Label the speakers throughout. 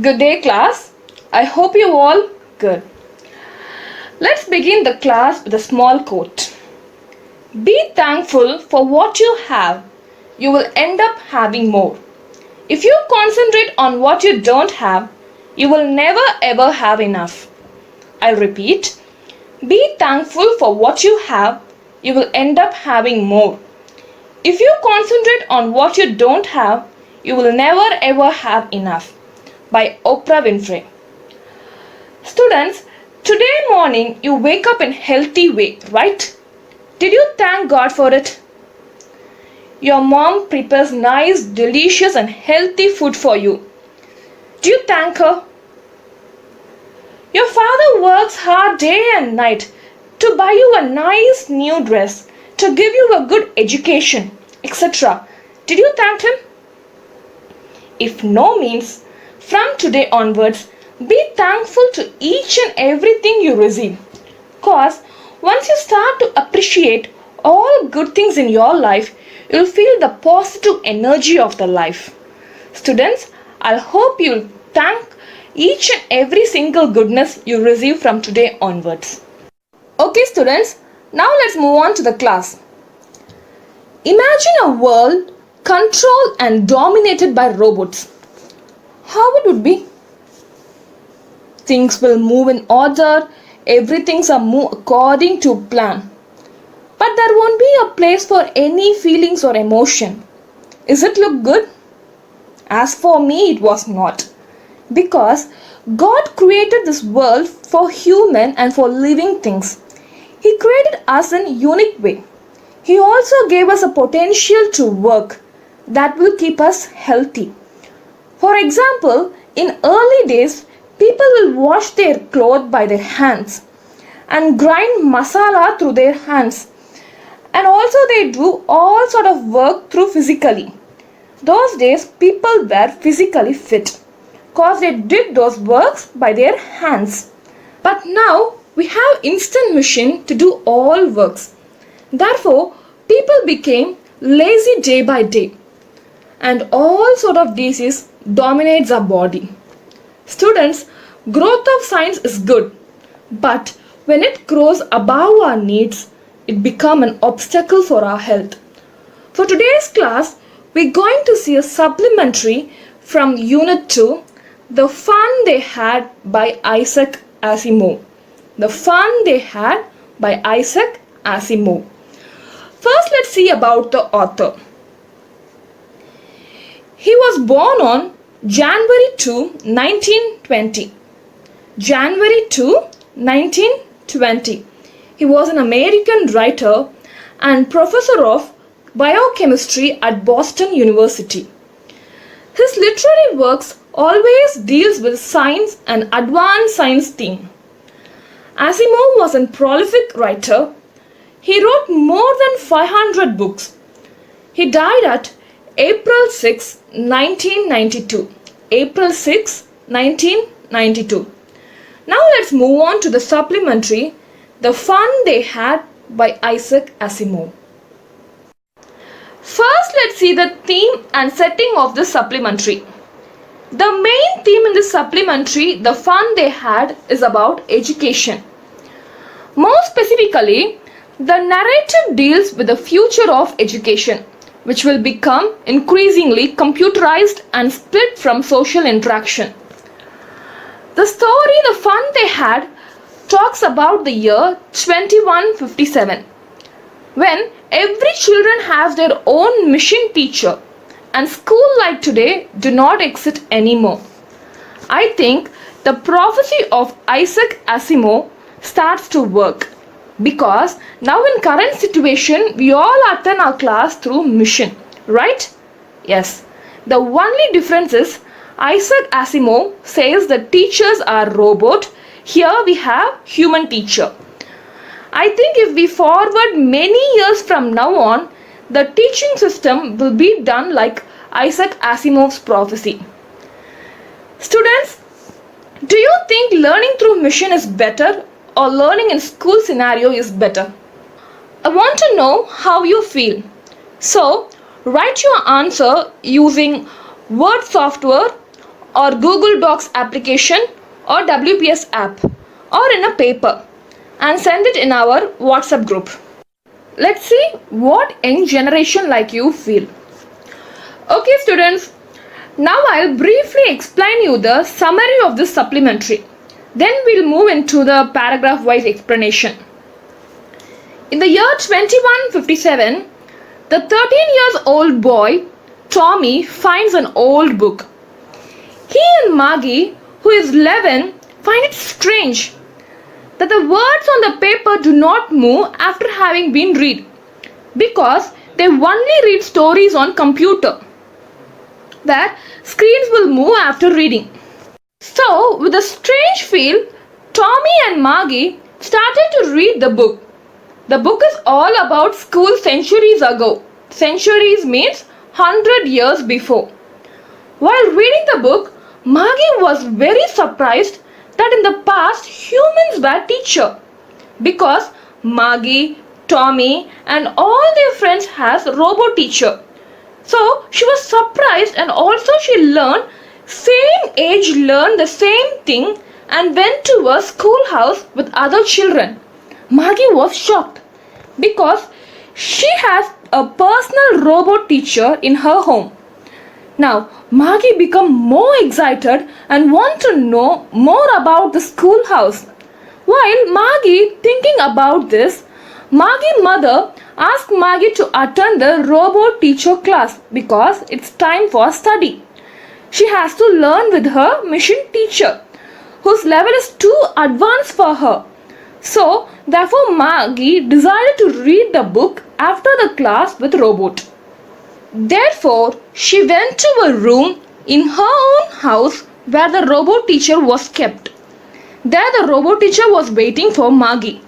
Speaker 1: Good day, class. I hope you all good. Let's begin the class with a small quote. Be thankful for what you have. You will end up having more. If you concentrate on what you don't have, you will never ever have enough. I'll repeat. Be thankful for what you have. You will end up having more. If you concentrate on what you don't have, you will never ever have enough. By Oprah Winfrey. Students, today morning you wake up in healthy way, right? Did you thank God for it? Your mom prepares nice, delicious and healthy food for you. Do you thank her? Your father works hard day and night to buy you a nice new dress, to give you a good education, etc. Did you thank him? If no means, from today onwards, be thankful to each and everything you receive. Cause once you start to appreciate all good things in your life, you'll feel the positive energy of the life. Students, I hope you'll thank each and every single goodness you receive from today onwards. Okay students, now let's move on to the class. Imagine a world controlled and dominated by robots. How it would be? Things will move in order, everything's a move according to plan. But there won't be a place for any feelings or emotion. Is it look good? As for me, it was not. Because God created this world for human and for living things. He created us in a unique way. He also gave us a potential to work that will keep us healthy. For example, in early days, people will wash their clothes by their hands and grind masala through their hands. And also they do all sort of work through physically. Those days, people were physically fit because they did those works by their hands. But now, we have instant machine to do all works. Therefore, people became lazy day by day. And all sort of disease dominates our body. Students, growth of science is good, but when it grows above our needs, it becomes an obstacle for our health. For today's class, we're going to see a supplementary from Unit 2, The Fun They Had by Isaac Asimov. The Fun They Had by Isaac Asimov. First, let's see about the author. He was born on January 2, 1920. January 2, 1920. He was an American writer and professor of biochemistry at Boston University. His literary works always deals with science and advanced science theme. Asimov was a prolific writer. He wrote more than 500 books. He died at April 6, 1992. April 6, 1992. Now let's move on to the supplementary, The Fun They Had by Isaac Asimov. First, let's see the theme and setting of the supplementary. The main theme in the supplementary, The Fun They Had, is about education. More specifically, the narrative deals with the future of education, which will become increasingly computerized and split from social interaction. The story The Fun They Had talks about the year 2157, when every children has their own mission teacher and school like today do not exist anymore. I think the prophecy of Isaac Asimov starts to work. Because now in current situation, we all attend our class through mission, right? Yes. The only difference is Isaac Asimov says the teachers are robot. Here we have human teacher. I think if we forward many years from now on, the teaching system will be done like Isaac Asimov's prophecy. Students, do you think learning through mission is better or learning in school scenario is better? I want to know how you feel. So, write your answer using Word software or Google Docs application or WPS app or in a paper and send it in our WhatsApp group. Let's see what young generation like you feel. Okay students, now I'll briefly explain you the summary of this supplementary. Then we'll move into the paragraph wise explanation. In the year 2157, the 13-year-old boy Tommy finds an old book. He and Maggie, who is 11, find it strange that the words on the paper do not move after having been read, because they only read stories on computer, where screens will move after reading. So, with a strange feel, Tommy and Maggie started to read the book. The book is all about school centuries ago. Centuries means 100 years before. While reading the book, Maggie was very surprised that in the past humans were teachers, because Maggie, Tommy and all their friends has robot teacher. So she was surprised, and also she learned the same thing and went to a schoolhouse with other children. Maggie was shocked because she has a personal robot teacher in her home. Now Maggie became more excited and wanted to know more about the schoolhouse. While Maggie thinking about this, Maggie's mother asked Maggie to attend the robot teacher class because it's time for study. She has to learn with her machine teacher, whose level is too advanced for her. So therefore Maggie decided to read the book after the class with robot. Therefore, she went to a room in her own house where the robot teacher was kept. There the robot teacher was waiting for Maggie.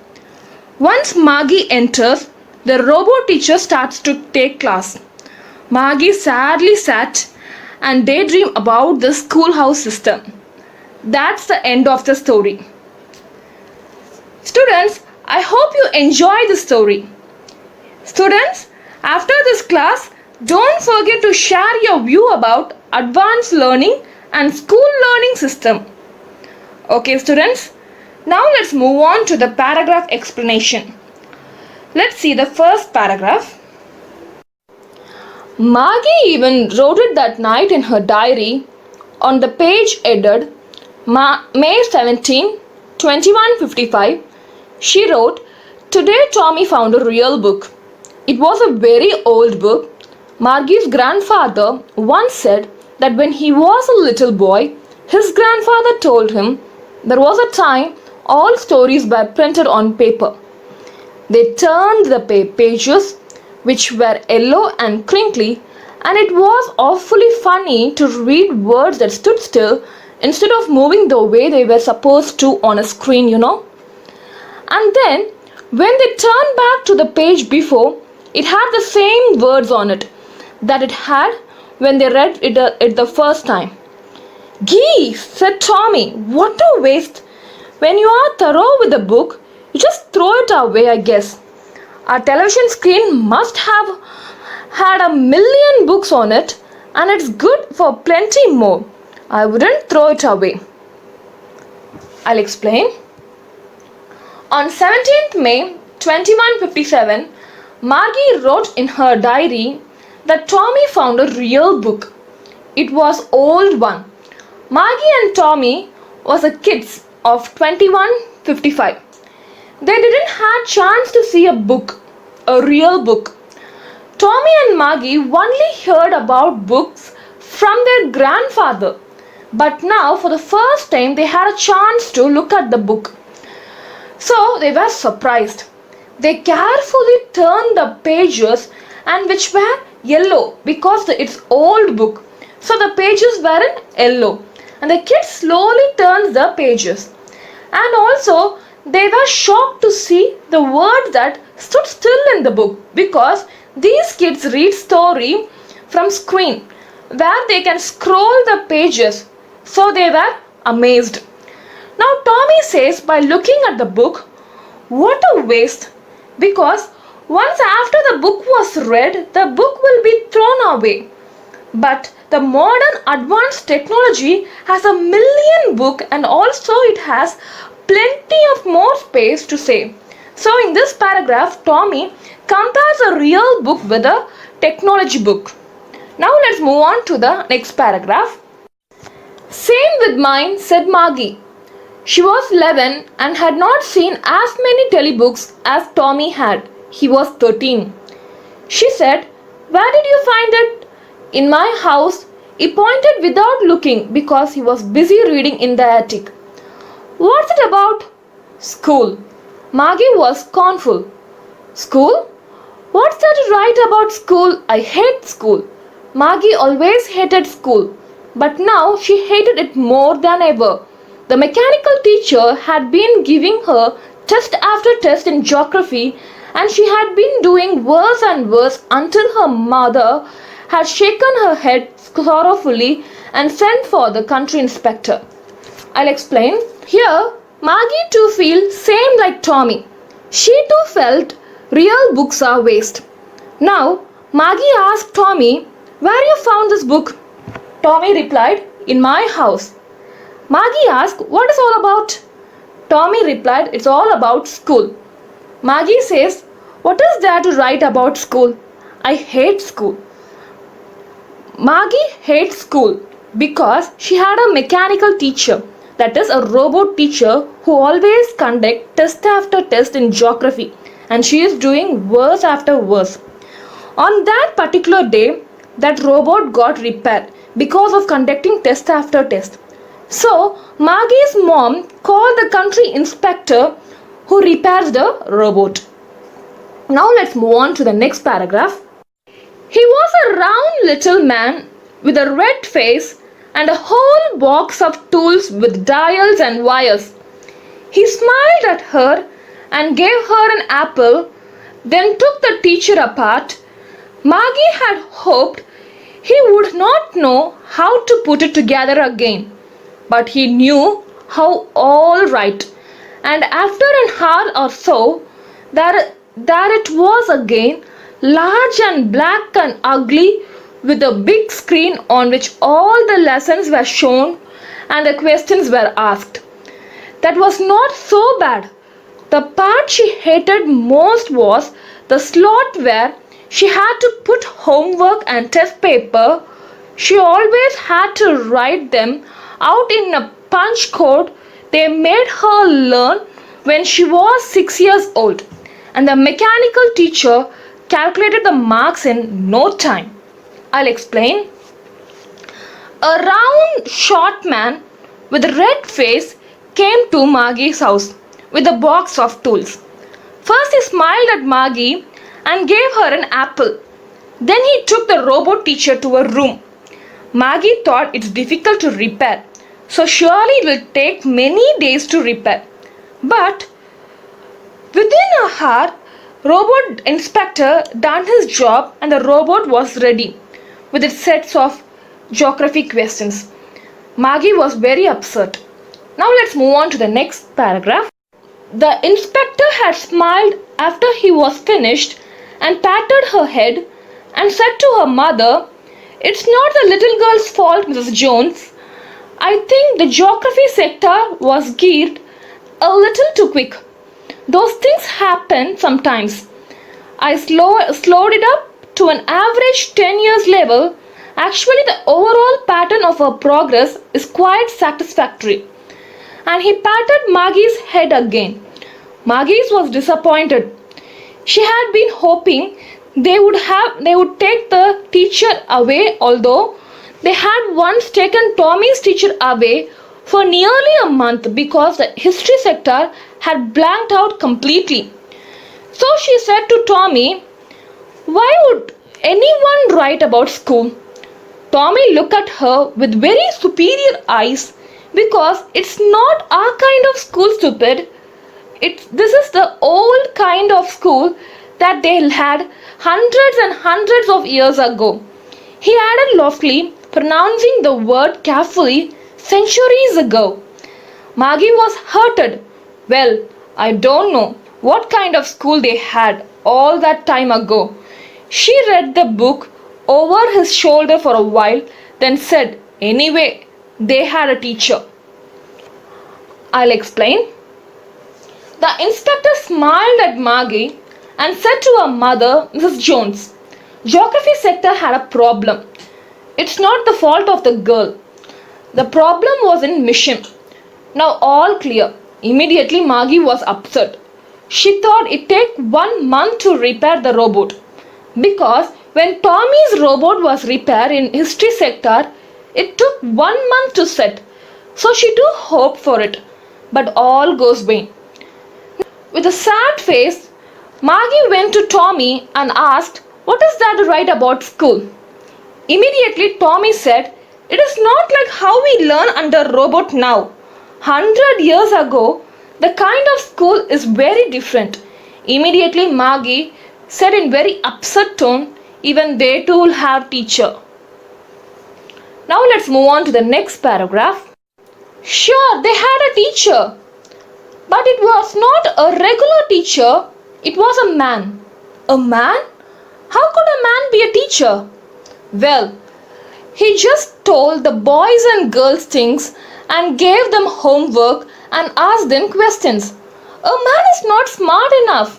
Speaker 1: Once Maggie enters, the robot teacher starts to take class. Maggie sadly sat and daydreamed about the schoolhouse system. That's the end of the story. Students, I hope you enjoy the story. Students, after this class, don't forget to share your view about advanced learning and school learning system. Okay students, now let's move on to the paragraph explanation. Let's see the first paragraph. Maggie even wrote it that night in her diary on the page headed May 17, 2155. She wrote, "Today Tommy found a real book. It was a very old book. Maggie's grandfather once said that when he was a little boy, his grandfather told him there was a time all stories were printed on paper. They turned the pages, which were yellow and crinkly, and it was awfully funny to read words that stood still instead of moving the way they were supposed to on a screen, And then, when they turned back to the page before, it had the same words on it that it had when they read it the first time." "Gee," said Tommy, "what a waste. When you are thorough with a book, you just throw it away, I guess. Our television screen must have had 1,000,000 books on it, and it's good for plenty more. I wouldn't throw it away." I'll explain. On 17th May 2157, Maggie wrote in her diary that Tommy found a real book. It was old one. Maggie and Tommy was a kids of 2155. They didn't have chance to see a book, a real book. Tommy and Maggie only heard about books from their grandfather, but now for the first time they had a chance to look at the book. So they were surprised. They carefully turned the pages, and which were yellow because it's old book. So the pages were in yellow, and the kids slowly turned the pages. And also they were shocked to see the words that stood still in the book, because these kids read story from screen where they can scroll the pages. So they were amazed. Now Tommy says, by looking at the book, what a waste, because once after the book was read, the book will be thrown away. But the modern advanced technology has a million book and also it has plenty of more space to say. So in this paragraph, Tommy compares a real book with a technology book. Now let's move on to the next paragraph. Same with mine, said Margie. She was 11 and had not seen as many telebooks as Tommy had. He was 13. She said, "Where did you find it?" "In my house." He pointed without looking because he was busy reading in the attic. "What's it about?" "School." Margie was scornful. "School? What's there to write about school? I hate school." Margie always hated school, but now she hated it more than ever. The mechanical teacher had been giving her test after test in geography, and she had been doing worse and worse until her mother had shaken her head sorrowfully and sent for the country inspector. I'll explain. Here, Margie too feels same like Tommy. She too felt real books are waste. Now, Margie asked Tommy, "Where you found this book?" Tommy replied, "In my house." Margie asked, "What is all about?" Tommy replied, "It's all about school." Margie says, "What is there to write about school? I hate school." Margie hates school because she had a mechanical teacher, that is a robot teacher who always conduct test after test in geography, and she is doing worse after worse. On that particular day, that robot got repaired because of conducting test after test. So, Margie's mom called the country inspector who repairs the robot. Now let's move on to the next paragraph. He was a round little man with a red face and a whole box of tools with dials and wires. He smiled at her and gave her an apple, then took the teacher apart. Margie had hoped he would not know how to put it together again, but he knew how all right. And after an hour or so, there it was again, large and black and ugly, with a big screen on which all the lessons were shown and the questions were asked. That was not so bad. The part she hated most was the slot where she had to put homework and test paper. She always had to write them out in a punch code they made her learn when she was 6 years old, and the mechanical teacher calculated the marks in no time. I'll explain. A round, short man with a red face came to Margie's house with a box of tools. First, he smiled at Margie and gave her an apple. Then he took the robot teacher to a room. Margie thought it's difficult to repair, so surely it will take many days to repair. But within a hour, robot inspector done his job and the robot was ready with its sets of geography questions. Margie was very upset. Now let's move on to the next paragraph. The inspector had smiled after he was finished and patted her head and said to her mother, "It's not the little girl's fault, Mrs. Jones. I think the geography sector was geared a little too quick. Those things happen sometimes. I slowed it up to an average 10 years level. Actually, the overall pattern of her progress is quite satisfactory." And he patted Margie's head again. Margie was disappointed. She had been hoping they would take the teacher away, although they had once taken Tommy's teacher away for nearly a month because the history sector had blanked out completely. So she said to Tommy, "Why would anyone write about school?" Tommy looked at her with very superior eyes because it's not our kind of school, stupid. This is the old kind of school that they had hundreds and hundreds of years ago. He added loftily, pronouncing the word carefully, centuries ago. Margie was hurted. Well, I don't know what kind of school they had all that time ago. She read the book over his shoulder for a while, then said, "Anyway, they had a teacher." I'll explain. The inspector smiled at Maggie and said to her mother, Mrs. Jones, "Geography sector had a problem. It's not the fault of the girl. The problem was in mission." Now all clear. Immediately Maggie was upset. She thought it'd take 1 month to repair the robot. Because when Tommy's robot was repaired in history sector, it took 1 month to set. So she too hoped for it. But all goes vain. With a sad face, Maggie went to Tommy and asked, "What is that to write about school?" Immediately Tommy said, "It is not like how we learn under robot now. 100 years ago, the kind of school is very different." Immediately Maggie said in very upset tone, "Even they too will have teacher." Now let's move on to the next paragraph. Sure, they had a teacher, but it was not a regular teacher, it was a man. A man? How could a man be a teacher? Well, he just told the boys and girls things and gave them homework and asked them questions. A man is not smart enough.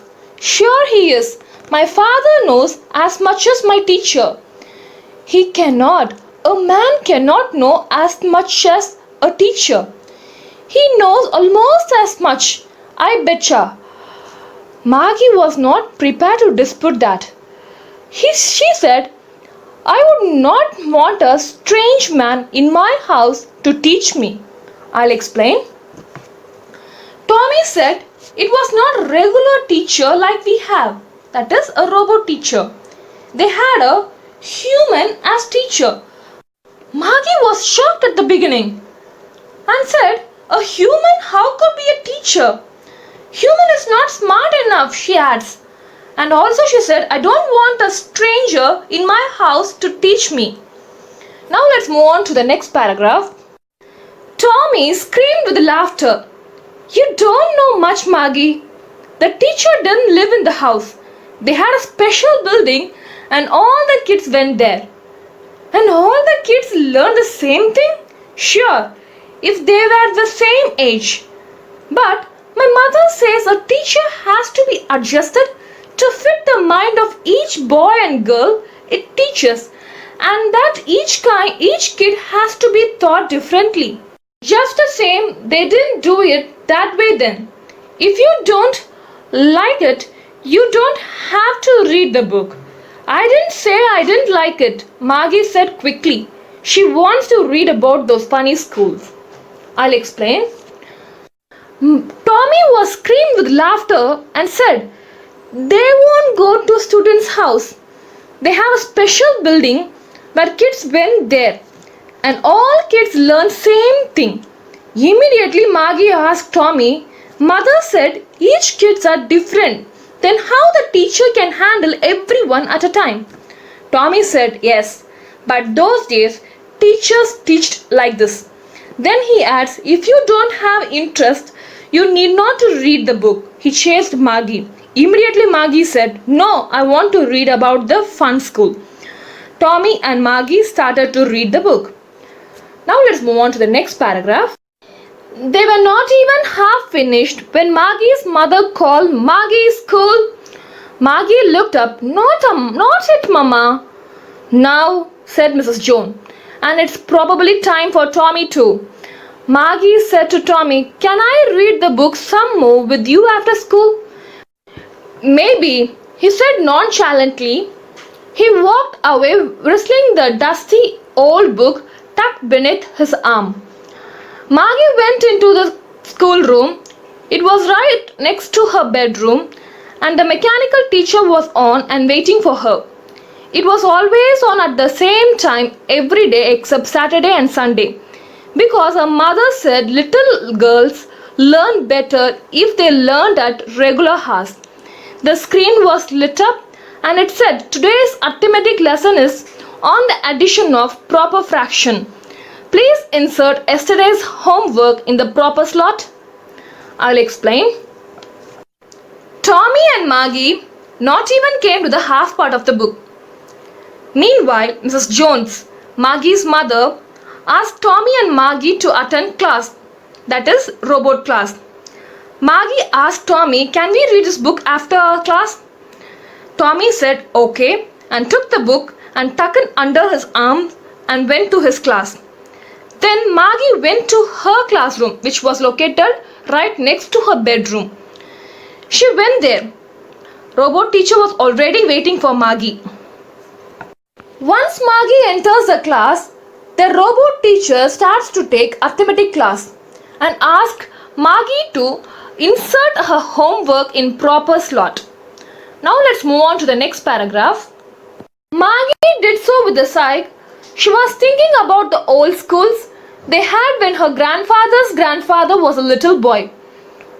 Speaker 1: Sure he is. My father knows as much as my teacher. He cannot. A man cannot know as much as a teacher. He knows almost as much. I betcha. Maggie was not prepared to dispute that. She said, "I would not want a strange man in my house to teach me." I'll explain. Tommy said it was not a regular teacher like we have, that is a robot teacher. They had a human as teacher. Maggie was shocked at the beginning and said, "A human how could be a teacher? Human is not smart enough," she adds. And also she said, "I don't want a stranger in my house to teach me." Now let's move on to the next paragraph. Tommy screamed with laughter. "You don't know much, Maggie. The teacher didn't live in the house. They had a special building and all the kids went there. And all the kids learned the same thing? Sure, if they were the same age. But my mother says a teacher has to be adjusted to fit the mind of each boy and girl it teaches, and that each kid has to be taught differently. Just the same, they didn't do it that way then. If you don't like it, you don't have to read the book." "I didn't say I didn't like it," Maggie said quickly. She wants to read about those funny schools. I'll explain. Tommy was screamed with laughter and said, "They won't go to students' house. They have a special building where kids went there and all kids learn same thing." Immediately Maggie asked Tommy, "Mother said each kids are different. Then how the teacher can handle everyone at a time?" Tommy said, "Yes, but those days teachers teached like this." Then he adds, "If you don't have interest, you need not to read the book." He chased Maggie. Immediately Maggie said, "No, I want to read about the fun school." Tommy and Maggie started to read the book. Now let's move on to the next paragraph. They were not even half finished when Maggie's mother called, "Maggie, school." Maggie looked up. Not it, Mama." "Now," said Mrs. Jones, "and it's probably time for Tommy too." Maggie said to Tommy, "Can I read the book some more with you after school?" "Maybe," he said nonchalantly. He walked away whistling the dusty old book tucked beneath his arm. Maggie went into the schoolroom. It was right next to her bedroom, and the mechanical teacher was on and waiting for her. It was always on at the same time every day except Saturday and Sunday, because her mother said little girls learn better if they learned at regular hours. The screen was lit up and it said, "Today's arithmetic lesson is on the addition of proper fraction. Please insert yesterday's homework in the proper slot." I'll explain. Tommy and Maggie not even came to the half part of the book. Meanwhile, Mrs. Jones, Maggie's mother, asked Tommy and Maggie to attend class, that is, robot class. Maggie asked Tommy, "Can we read this book after our class?" Tommy said okay and took the book and tucked it under his arm and went to his class. Then Maggie went to her classroom, which was located right next to her bedroom. She went there. Robot teacher was already waiting for Maggie. Once Maggie enters the class, the robot teacher starts to take arithmetic class and asks Maggie to insert her homework in proper slot. Now let's move on to the next paragraph. Maggie did so with a sigh. She was thinking about the old schools they had when her grandfather's grandfather was a little boy.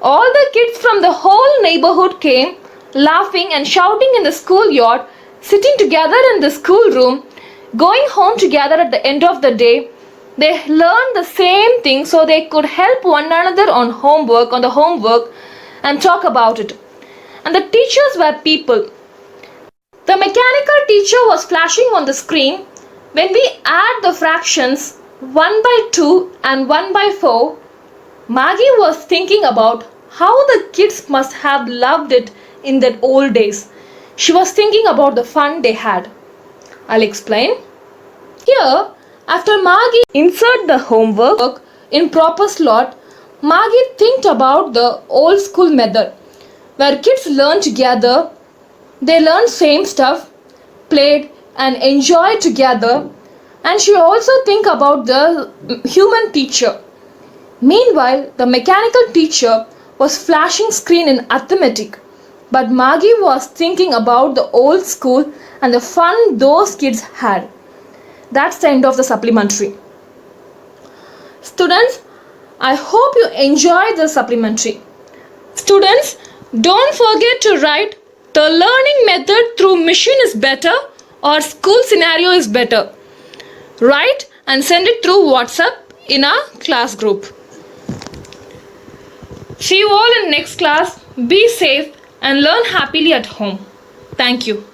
Speaker 1: All the kids from the whole neighborhood came, laughing and shouting in the schoolyard, sitting together in the schoolroom, going home together at the end of the day. They learned the same thing so they could help one another on the homework and talk about it. And the teachers were people. The mechanical teacher was flashing on the screen. When we add the fractions 1 by 2 and 1 by 4, Maggie was thinking about how the kids must have loved it in the old days. She was thinking about the fun they had. I'll explain. Here, after Maggie inserted the homework in proper slot, Maggie think about the old school method where kids learn together. They learn same stuff, played and enjoyed together, and she also think about the human teacher. Meanwhile, the mechanical teacher was flashing screen in arithmetic, but Maggie was thinking about the old school and the fun those kids had. That's the end of the supplementary. Students, I hope you enjoyed the supplementary. Students, don't forget to write the learning method through machine is better or school scenario is better. Write and send it through WhatsApp in our class group. See you all in next class. Be safe and learn happily at home. Thank you.